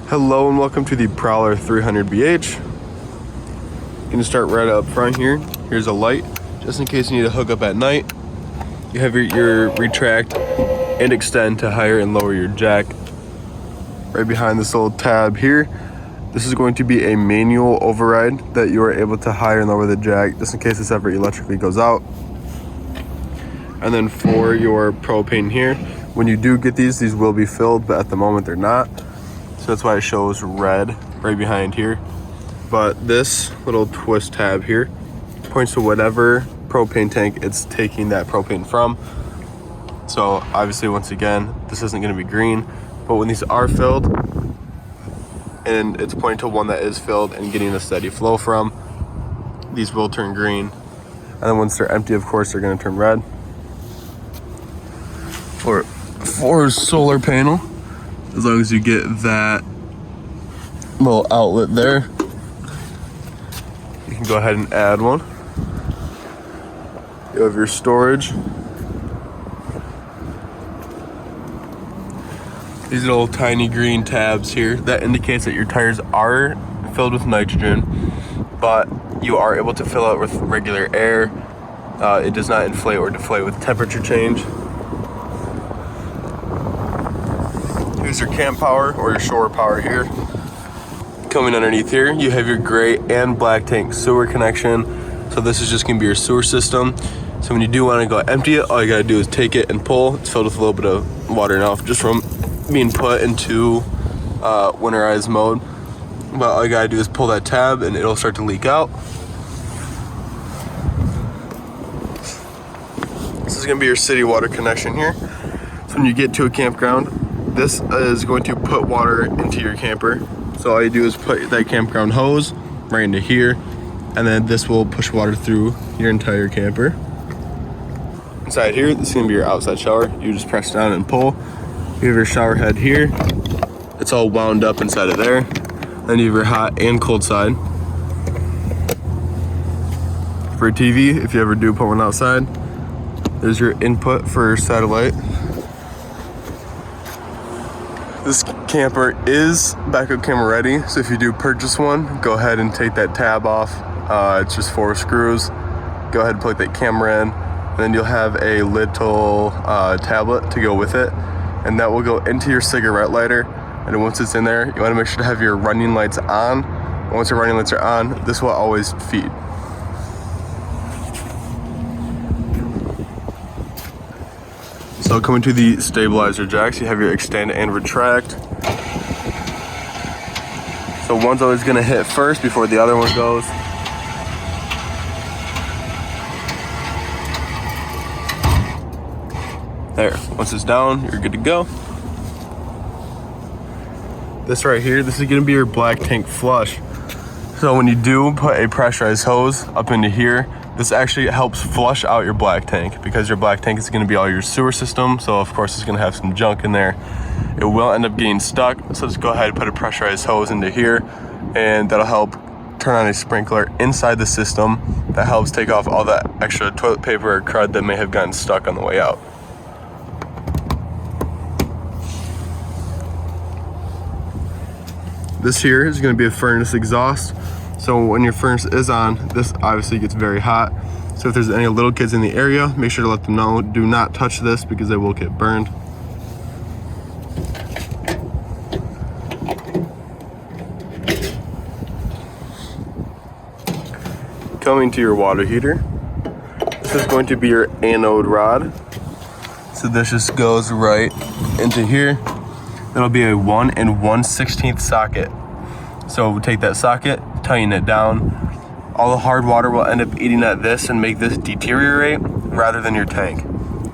Hello and welcome to the Prowler 300BH. Gonna start right up front here. Here's a light, just in case you need to hook up at night. You have your retract and extend to higher and lower your jack. Right behind this little tab here, this is going to be a manual override that you are able to higher and lower the jack, just in case this ever electrically goes out. And then for your propane here, when you do get these will be filled, but at the moment they're not. So that's why it shows red right behind here. But this little twist tab here points to whatever propane tank it's taking that propane from. So obviously, once again, this isn't going to be green, but when these are filled and it's pointing to one that is filled and getting a steady flow from, these will turn green. And then once they're empty, of course, they're going to turn red. For solar panel, as long as you get that little outlet there, you can go ahead and add one. You have your storage. These little tiny green tabs here, that indicates that your tires are filled with nitrogen, but you are able to fill it with regular air. It does not inflate or deflate with temperature change. Here's your camp power or your shore power here. Coming underneath here, you have your gray and black tank sewer connection. So this is just gonna be your sewer system. So when you do wanna go empty it, all you gotta do is take it and pull. It's filled with a little bit of water now, just from being put into winterized mode. But all you gotta do is pull that tab and it'll start to leak out. This is gonna be your city water connection here. So when you get to a campground, this is going to put water into your camper. So all you do is put that campground hose right into here, and then this will push water through your entire camper. Inside here, this is gonna be your outside shower. You just press down and pull. You have your shower head here. It's all wound up inside of there. Then you have your hot and cold side. For a TV, if you ever do put one outside, there's your input for satellite. This camper is backup camera ready, so if you do purchase one, go ahead and take that tab off. It's just 4 screws. Go ahead and plug that camera in, and then you'll have a little tablet to go with it, and that will go into your cigarette lighter. And then once it's in there, you want to make sure to have your running lights on. And once your running lights are on, this will always feed. So coming to the stabilizer jacks, you have your extend and retract. So one's always gonna hit first before the other one goes. There, once it's down, you're good to go. This right here, this is gonna be your black tank flush. So when you do put a pressurized hose up into here, this actually helps flush out your black tank, because your black tank is going to be all your sewer system. So of course it's going to have some junk in there. It will end up getting stuck. So just go ahead and put a pressurized hose into here, and that'll help turn on a sprinkler inside the system that helps take off all that extra toilet paper or crud that may have gotten stuck on the way out. This here is going to be a furnace exhaust. So when your furnace is on, this obviously gets very hot. So if there's any little kids in the area, make sure to let them know, do not touch this because they will get burned. Coming to your water heater, this is going to be your anode rod. So this just goes right into here. That'll be a 1 1/16 socket. So we'll take that socket, tighten it down. All the hard water will end up eating at this and make this deteriorate rather than your tank.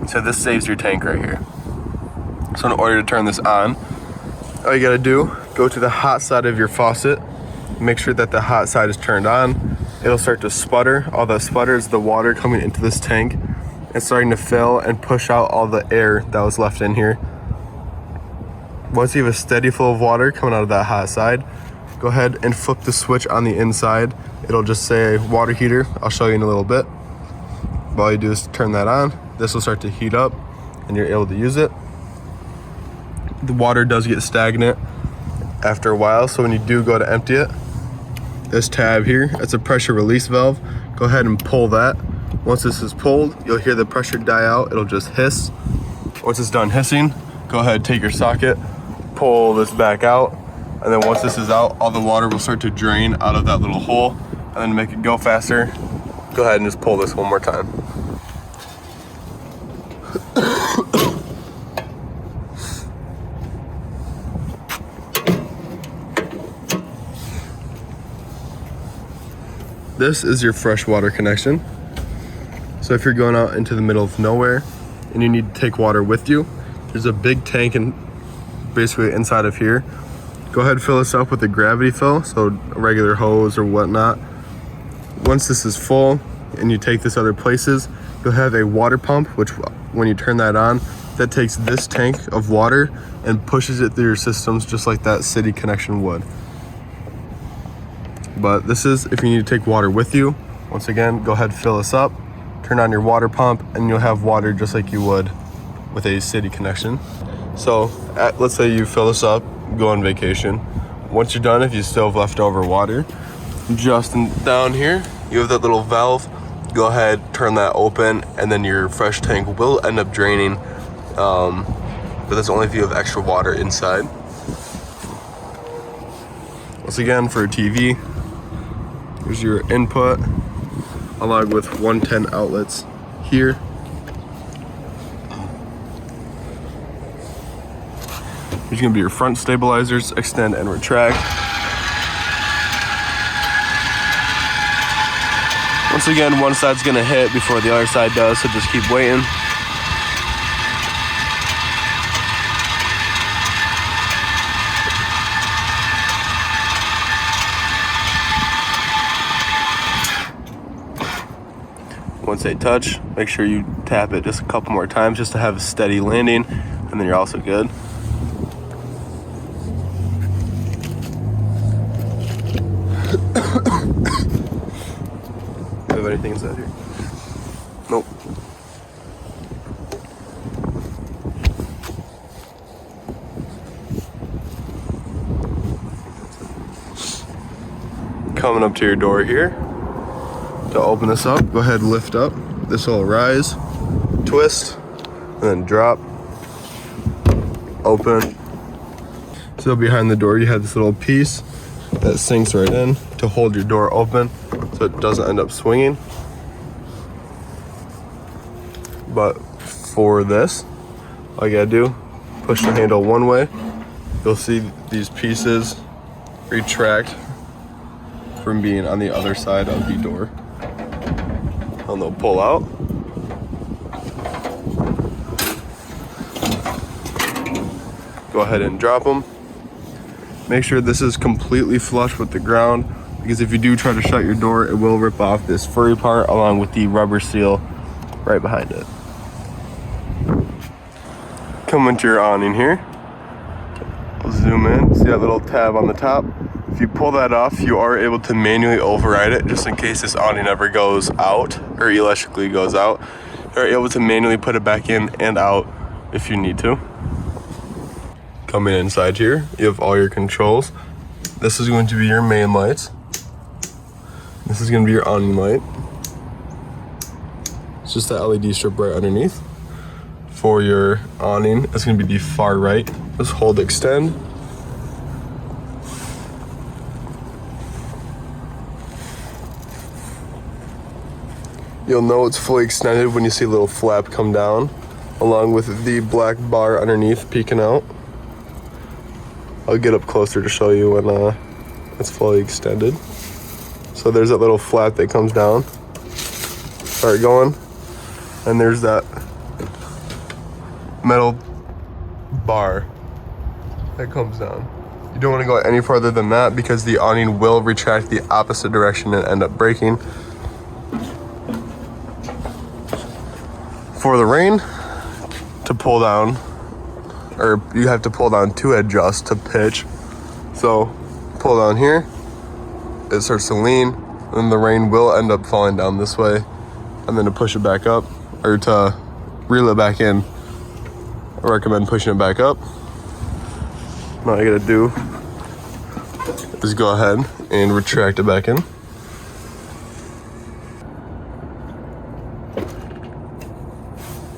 So this saves your tank right here. So in order to turn this on, all you gotta do, go to the hot side of your faucet, make sure that the hot side is turned on. It'll start to sputter. All that sputter is the water coming into this tank and starting to fill and push out all the air that was left in here. Once you have a steady flow of water coming out of that hot side, go ahead and flip the switch on the inside. It'll just say water heater. I'll show you in a little bit. All you do is turn that on. This will start to heat up and you're able to use it. The water does get stagnant after a while. So when you do go to empty it, this tab here, it's a pressure release valve. Go ahead and pull that. Once this is pulled, you'll hear the pressure die out. It'll just hiss. Once it's done hissing, go ahead, take your socket, pull this back out, and then once this is out, all the water will start to drain out of that little hole. And then to make it go faster, go ahead and just pull this one more time. This is your freshwater connection. So if you're going out into the middle of nowhere and you need to take water with you, there's a big tank and basically inside of here. Go ahead and fill this up with a gravity fill, so a regular hose or whatnot. Once this is full and you take this other places, you'll have a water pump, which when you turn that on, that takes this tank of water and pushes it through your systems just like that city connection would. But this is if you need to take water with you. Once again, go ahead, fill this up, turn on your water pump, and you'll have water just like you would with a city connection. So let's say you fill this up, go on vacation. Once you're done, if you still have leftover water, just down here, you have that little valve. Go ahead, turn that open, and then your fresh tank will end up draining. But that's only if you have extra water inside. Once again, for a TV, here's your input, along with 110 outlets here. Here's gonna be your front stabilizers, extend and retract. Once again, one side's gonna hit before the other side does, so just keep waiting. Once they touch, make sure you tap it just a couple more times just to have a steady landing, and then you're also good. Do you have anything inside here? Nope. Coming up to your door here. To open this up, go ahead and lift up. This will rise, twist, and then drop, open. So behind the door you have this little piece that sinks right in to hold your door open so it doesn't end up swinging. But for this, all you gotta do, push the handle one way. You'll see these pieces retract from being on the other side of the door. And they'll pull out. Go ahead and drop them. Make sure this is completely flush with the ground, because if you do try to shut your door, it will rip off this furry part along with the rubber seal right behind it. Come into your awning here. I'll zoom in, see that little tab on the top? If you pull that off, you are able to manually override it just in case this awning ever goes out or electrically goes out. You're able to manually put it back in and out if you need to. Coming inside here, you have all your controls. This is going to be your main lights. This is going to be your awning light. It's just the LED strip right underneath. For your awning, it's going to be the far right. Just hold extend. You'll know it's fully extended when you see a little flap come down, along with the black bar underneath peeking out. I'll get up closer to show you when it's fully extended. So there's that little flap that comes down. Start going, and there's that metal bar that comes down. You don't want to go any farther than that because the awning will retract the opposite direction and end up breaking. For the rain, to pull down, or you have to pull down to adjust to pitch. So pull down here, it starts to lean, and the rain will end up falling down this way. And then to push it back up, or to reel it back in, I recommend pushing it back up. Now all you gotta do is go ahead and retract it back in.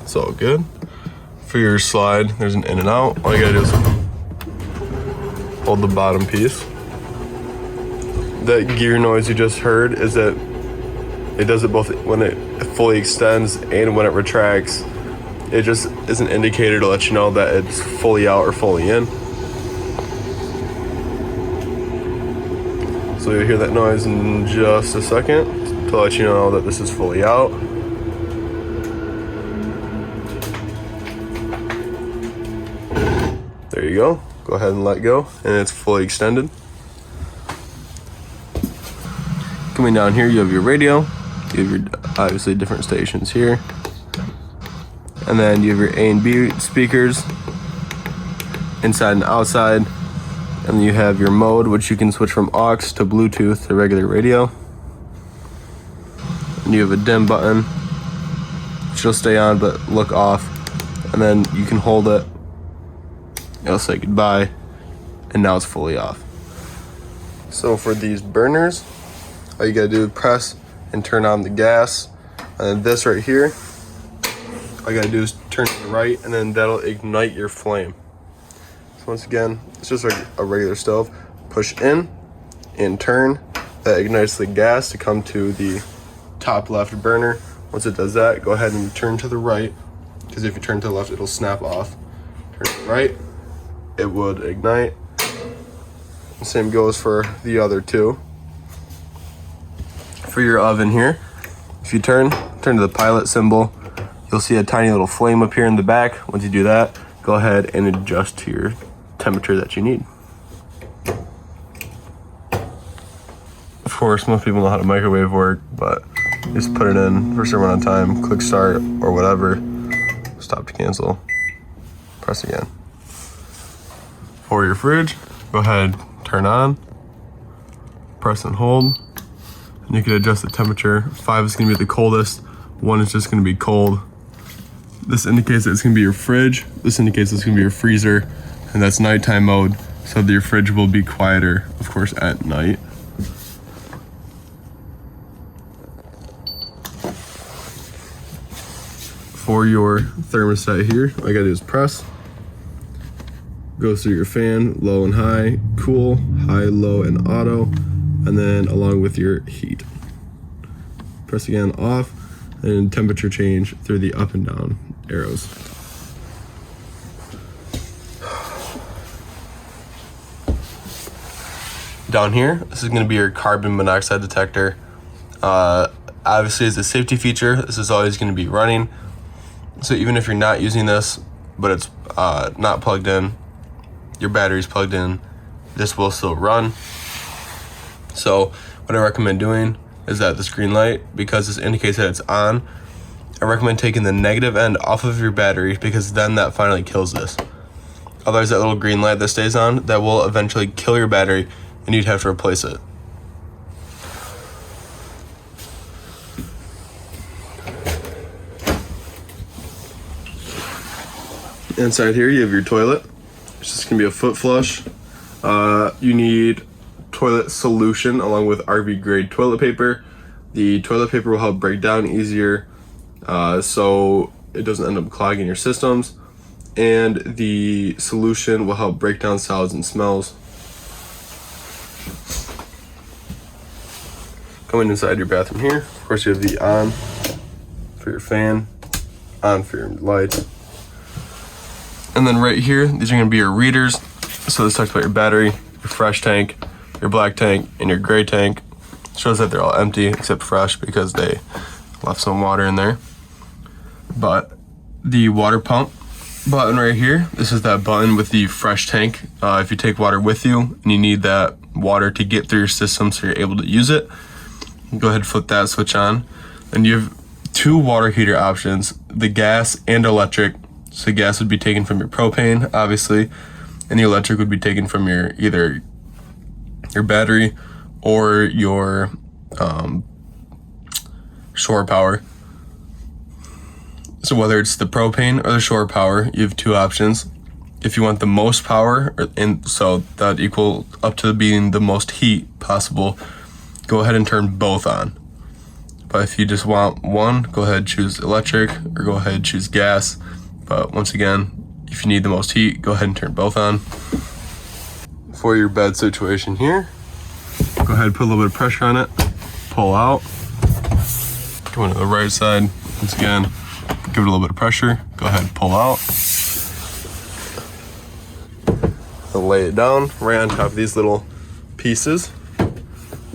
It's all good. For your slide, there's an in and out. All you gotta do is hold the bottom piece. That gear noise you just heard is that it does it both when it fully extends and when it retracts. It just is an indicator to let you know that it's fully out or fully in. So you'll hear that noise in just a second to let you know that this is fully out. There you go. Go ahead and let go, and it's fully extended. Coming down here, you have your radio. You have your obviously different stations here. And then you have your A and B speakers, inside and outside. And then you have your mode, which you can switch from aux to Bluetooth to regular radio. And you have a dim button, which will stay on but look off. And then you can hold it. It'll say goodbye, and now it's fully off. So for these burners, all you gotta do is press and turn on the gas. And then this right here, all you gotta do is turn to the right, and then that'll ignite your flame. So once again, it's just like a regular stove. Push in and turn. That ignites the gas to come to the top left burner. Once it does that, go ahead and turn to the right, because if you turn to the left, it'll snap off. Turn to the right, it would ignite. The same goes for the other two. For your oven here, if you turn to the pilot symbol, you'll see a tiny little flame up here in the back. Once you do that, go ahead and adjust to your temperature that you need. Of course, most people know how to microwave work, but just put it in for a certain amount of time, click start or whatever, stop to cancel, press again. For your fridge, go ahead, turn on, press and hold, and you can adjust the temperature. 5 is gonna be the coldest, 1 is just gonna be cold. This indicates that it's gonna be your fridge, this indicates it's gonna be your freezer, and that's nighttime mode, so that your fridge will be quieter, of course, at night. For your thermostat here, all you gotta do is press. Goes through your fan, low and high, cool, high, low, and auto, and then along with your heat. Press again, off, and temperature change through the up and down arrows. Down here, this is gonna be your carbon monoxide detector. Obviously, as a safety feature, this is always gonna be running. So even if you're not using this, but it's not plugged in, your battery's plugged in, this will still run. So what I recommend doing is that this green light, because this indicates that it's on, I recommend taking the negative end off of your battery, because then that finally kills this. Otherwise, that little green light that stays on, that will eventually kill your battery and you'd have to replace it. Inside here, you have your toilet. It's just gonna be a foot flush. You need toilet solution along with RV grade toilet paper. The toilet paper will help break down easier, so it doesn't end up clogging your systems. And the solution will help break down solids and smells. Coming inside your bathroom here, of course you have the on for your fan, on for your light. And then right here, these are gonna be your readers. So this talks about your battery, your fresh tank, your black tank, and your gray tank. Shows that they're all empty except fresh because they left some water in there. But the water pump button right here, this is that button with the fresh tank. If you take water with you and you need that water to get through your system so you're able to use it, go ahead and flip that switch on. And you have 2 water heater options, the gas and electric. So gas would be taken from your propane, obviously, and the electric would be taken from your either your battery or your shore power. So whether it's the propane or the shore power, you have 2 options. if you want the most power, and so that equal up to being the most heat possible, go ahead and turn both on. But if you just want one, go ahead and choose electric, or go ahead and choose gas. But once again, if you need the most heat, go ahead and turn both on. For your bed situation here, go ahead and put a little bit of pressure on it, pull out. Going to the right side, once again, give it a little bit of pressure, go ahead and pull out. And lay it down right on top of these little pieces.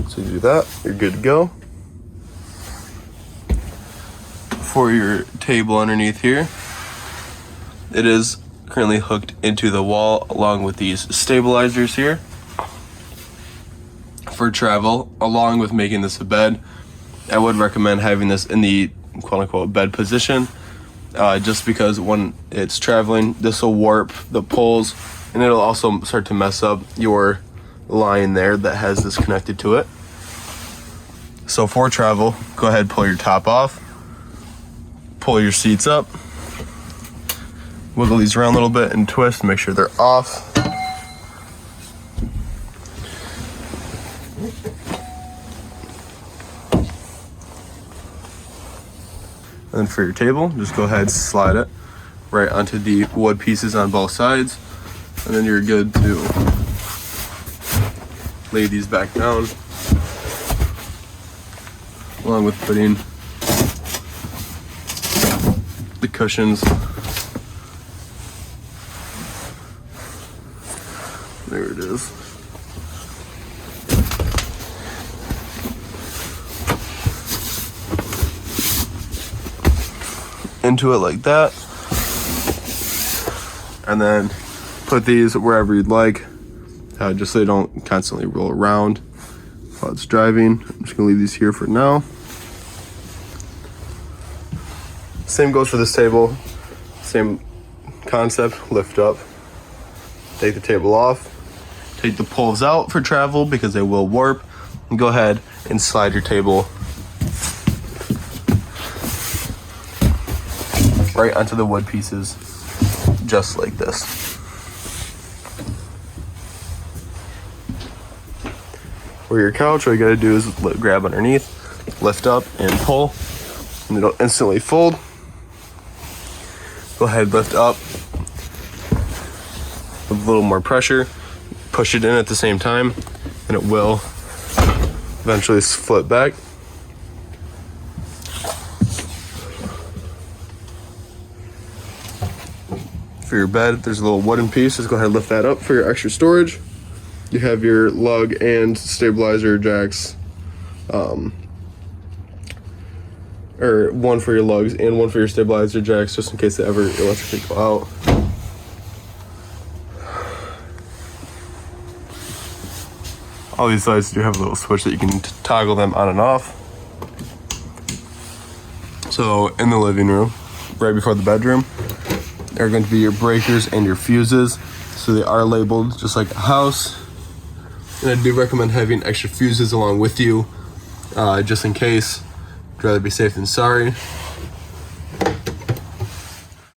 So you do that, you're good to go. For your table underneath here, it is currently hooked into the wall along with these stabilizers here. For travel, along with making this a bed, I would recommend having this in the quote-unquote bed position, just because when it's traveling, this will warp the poles, and it'll also start to mess up your line there that has this connected to it. So for travel, go ahead and pull your top off, pull your seats up, wiggle these around a little bit and twist, make sure they're off. And then for your table, just go ahead and slide it right onto the wood pieces on both sides. And then you're good to lay these back down, along with putting the cushions. There it is. Into it like that, and then put these wherever you'd like, just so they don't constantly roll around while it's driving. I'm just gonna leave these here for now. Same goes for this table, same concept. Lift up, take the table off, take the poles out for travel because they will warp, and go ahead and slide your table right onto the wood pieces, just like this. For your couch, all you gotta do is grab underneath, lift up, and pull, and it'll instantly fold. Go ahead, lift up with a little more pressure, push it in at the same time, and it will eventually flip back. For your bed, there's a little wooden piece. Just go ahead and lift that up for your extra storage. You have your lug and stabilizer jacks, or one for your lugs and one for your stabilizer jacks, just in case they ever electrically go out. All these sides do have a little switch that you can toggle them on and off. So in the living room, right before the bedroom, are going to be your breakers and your fuses. So they are labeled just like a house. And I do recommend having extra fuses along with you, just in case. I'd rather be safe than sorry.